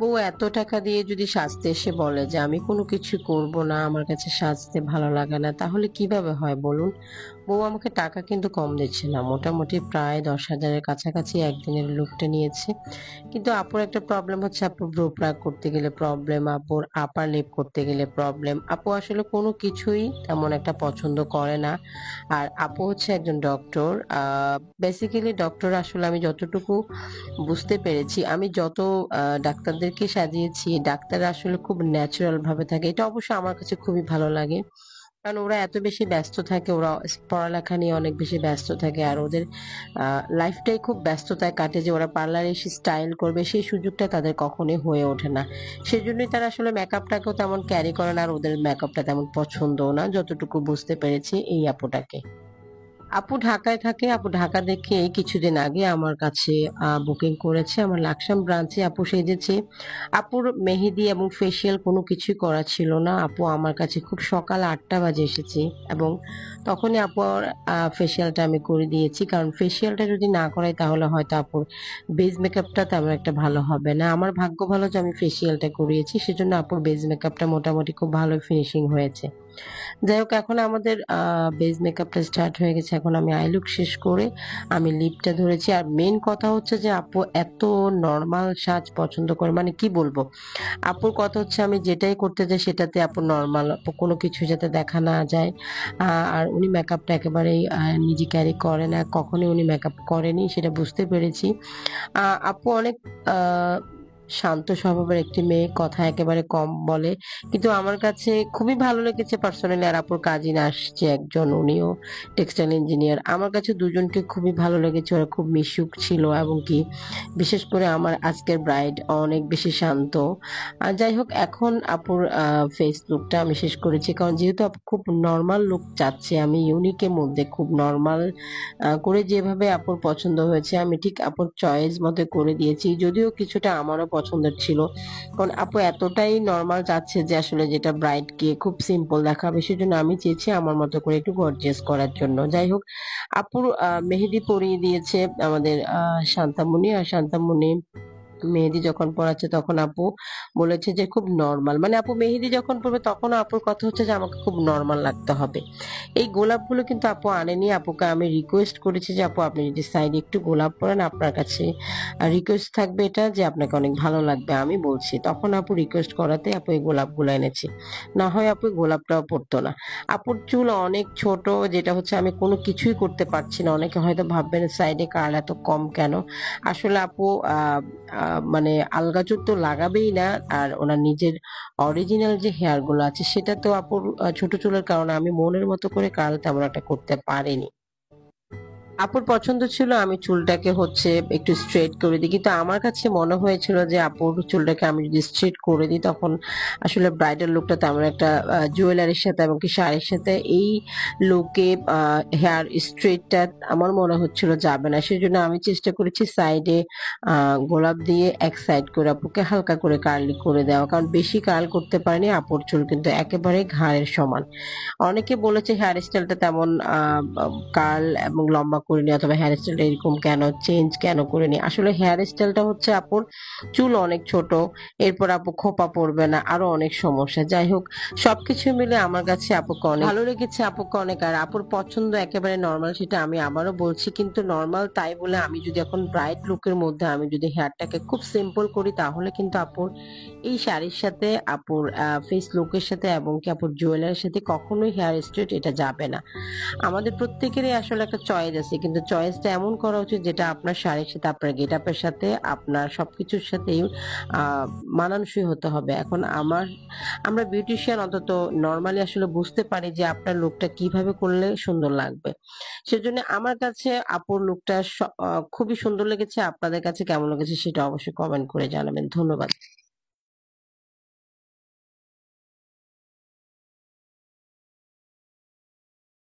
ও এত টাকা দিয়ে যদি সাজতে এসে বলে যে আমি কোনো কিছু করব না, আমার কাছে সাজতে ভালো লাগে না, তাহলে কিভাবে হয় বলুন? বউ আমাকে টাকা কিন্তু কম দিচ্ছে না, মোটামুটি প্রায় 10,000-এর কাছাকাছি একদিনের লুকটা নিয়েছে। কিন্তু আপুর একটা প্রবলেম হচ্ছে, আপুর ব্রো প্লাগ করতে গেলে প্রবলেম, আপুর আপার লিপ করতে গেলে প্রবলেম। আপু আসলে কোনো কিছুই তেমন একটা পছন্দ করে না। আর আপু হচ্ছে একজন ডক্টর। বেসিক্যালি ডক্টর আসলে আমি যতটুকু বুঝতে পেরেছি, আমি যত ডাক্তারদেরকে সাজিয়েছি, ডাক্তাররা আসলে খুব ন্যাচারাল ভাবে থাকে। এটা অবশ্য আমার কাছে খুবই ভালো লাগে। কারণ ওরা এত বেশি ব্যস্ত থাকে, ওরা পড়ালেখা নিয়ে অনেক বেশি ব্যস্ত থাকে, আর ওদের লাইফটাই খুব ব্যস্ততায় কাটে যে ওরা পার্লারে এসে স্টাইল করবে সেই সুযোগটা তাদের কখনোই হয়ে ওঠে না। সেজন্যই তারা আসলে মেকআপটাকেও তেমন ক্যারি করে না, আর ওদের মেকআপটা তেমন পছন্দও না, যতটুকু বুঝতে পেরেছি এই আপুটাকে। আপু ঢাকায় থাকে। আপু ঢাকা দেখে এই কিছুদিন আগে আমার কাছে বুকিং করেছে আমার লাকসাম ব্রাঞ্চে। আপু সেজেছে। আপুর মেহেদি এবং ফেসিয়াল কোনো কিছুই করা ছিল না। আপু আমার কাছে খুব সকাল 8টা বাজে এসেছে, এবং তখনই আপুর ফেসিয়ালটা আমি করে দিয়েছি। কারণ ফেসিয়ালটা যদি না করাই তাহলে হয়তো আপুর বেজ মেকআপটা তেমন একটা ভালো হবে না। আমার ভাগ্য ভালো যে আমি ফেসিয়ালটা করিয়েছি, সেজন্য আপুর বেজ মেকআপটা মোটামুটি খুব ভালো ফিনিশিং হয়েছে। যাই হোক, এখন আমাদের বেজ মেকআপটা স্টার্ট হয়ে গেছে। এখন আমি আই লুক শেষ করে আমি লিপটা ধরেছি। আর মেন কথা হচ্ছে যে আপু এত নর্মাল সাজ পছন্দ করে, মানে কি বলবো, আপুর কথা হচ্ছে আমি যেটাই করতে যাই সেটাতে আপু নর্মাল, আপু কোনো কিছু যাতে দেখা না যায়। আর উনি মেকআপটা একেবারেই নিজে ক্যারি করে না, কখনোই উনি মেকআপ করেনি, সেটা বুঝতে পেরেছি। আপু অনেক আহ শান্ত স্বভাবের একটি মেয়ে, কথা একেবারে কম বলে। কিন্তু আমার কাছে খুবই ভালো লেগেছে পার্সোনালি। আর আপুর কাজিন আসছে একজন, উনিও টেক্সটাইল ইঞ্জিনিয়ার। আমার কাছে দুজনকে খুবই ভালো লেগেছে, ওরা খুব মিশুক ছিল, এবং কি বিশেষ করে আমার আজকের ব্রাইড অনেক বেশি শান্ত। আর যাই হোক, এখন আপুর ফেস লুকটা আমি শেষ করেছি, কারণ যেহেতু আপু খুব নর্মাল লুক চাচ্ছে, আমি ইউনিকের মধ্যে খুব নর্মাল করে যেভাবে আপুর পছন্দ হয়েছে আমি ঠিক আপুর চয়েস মতো করে দিয়েছি, যদিও কিছুটা আমারও পছন্দের ছিল। কারণ আপু এতটাই নর্মাল চাচ্ছে যে আসলে যেটা ব্রাইড কে খুব সিম্পল দেখাবে, সেজন্য আমি চেয়েছি আমার মতো করে একটু গর্জিয়াস করার জন্য। যাই হোক, আপুর মেহেদি পরিয়ে দিয়েছে আমাদের শান্তামণি। আর শান্তামণি মেহেদি যখন পড়াচ্ছে তখন আপু বলেছে যে খুব নর্মাল, মানে আপু মেহেদি যখন পড়বে তখন আপুর কথা হচ্ছে যে আমাকে খুব নর্মাল লাগতে হবে। এই গোলাপগুলো কিন্তু আপু আনেনি। আপুকে আমি রিকোয়েস্ট করেছি যে আপু আপনি যদি সাইডে একটু গোলাপ পরেন, আপনার কাছে রিকোয়েস্ট থাকবে এটা যে আপনাকে অনেক ভালো লাগবে আমি বলছি। তখন আপু রিকোয়েস্ট করাতে আপু এই গোলাপগুলো এনেছি। না হয় আপু এই গোলাপটাও পড়তো না। আপুর চুল অনেক ছোট, যেটা হচ্ছে আমি কোনো কিছুই করতে পারছি না। অনেকে হয়তো ভাববেন সাইডে কার্ল এত কম কেন। আসলে আপু মানে আলগা চুল তো লাগাবেই না। আর ওনার নিজের অরিজিনাল যে হেয়ার গুলো আছে সেটা তো আপুর ছোট চুলের কারণে আমি মনের মতো করে কার্ল তেমন একটা করতে পারিনি। আপুর পছন্দ ছিল আমি চুলটাকে হচ্ছে একটু স্ট্রেট করে দিই, কিন্তু আমার কাছে মনে হয়েছিল যে আপুর চুলটাকে আমি যদি স্ট্রেট করে দিই তখন আসলে ব্রাইডাল লুকটা তেমন একটা জুয়েলারির সাথে এবং কি শাড়ির সাথে এই লুকে হেয়ার স্ট্রেটটা আমার মনে হচ্ছিল যাবে না। সেজন্য আমি চেষ্টা করেছি সাইডে গোলাপ দিয়ে এক সাইড করে আপুকে হালকা করে কার্লি করে দেওয়া, কারণ বেশি কার্ল করতে পারিনি। আপুর চুল কিন্তু একেবারে ঘাড়ের সমান। অনেকে বলেছে হেয়ার স্টাইলটা তেমন কার্ল এবং লম্বা করিনি, অথবা হেয়ার স্টাইলটা এরকম কেন চেঞ্জ কেন করিনি। আসলে হেয়ার স্টাইলটা হচ্ছে আপুর চুল অনেক ছোট, এরপর আপু খোপা পড়বে না, আরো অনেক সমস্যা। যাই হোক, সবকিছু মিলে আমার কাছে আপুকে অনেক ভালো লেগেছে, আপুকে অনেক। আর আপুর পছন্দ একেবারে নর্মাল, সেটা আমি আবারও বলছি। কিন্তু নর্মাল তাই বলে আমি যদি এখন ব্রাইট লুকের মধ্যে আমি যদি হেয়ারটাকে খুব সিম্পল করি তাহলে কিন্তু আপুর এই শাড়ির সাথে, আপুর ফেস লুকের সাথে এবং কি আপুর জুয়েলারির সাথে কখনোই হেয়ার স্ট্রেট এটা যাবে না। আমাদের প্রত্যেকেরই আসলে একটা চয়েস আছে, কিন্তু চয়েসটা এমন করা উচিত যেটা আপনার শাড়ির সাথে, আপনার গেট আপের সাথে, আপনার সবকিছুর সাথেই মানানসই হতে হবে। এখন আমরা বিউটিশিয়ান অন্তত নর্মালি আসলে বুঝতে পারি যে আপনার লুকটা কিভাবে করলে সুন্দর লাগবে। সেজন্য আমার কাছে আপুর লুকটা খুবই সুন্দর লেগেছে। আপনাদের কাছে কেমন লেগেছে সেটা অবশ্যই কমেন্ট করে জানাবেন। ধন্যবাদ।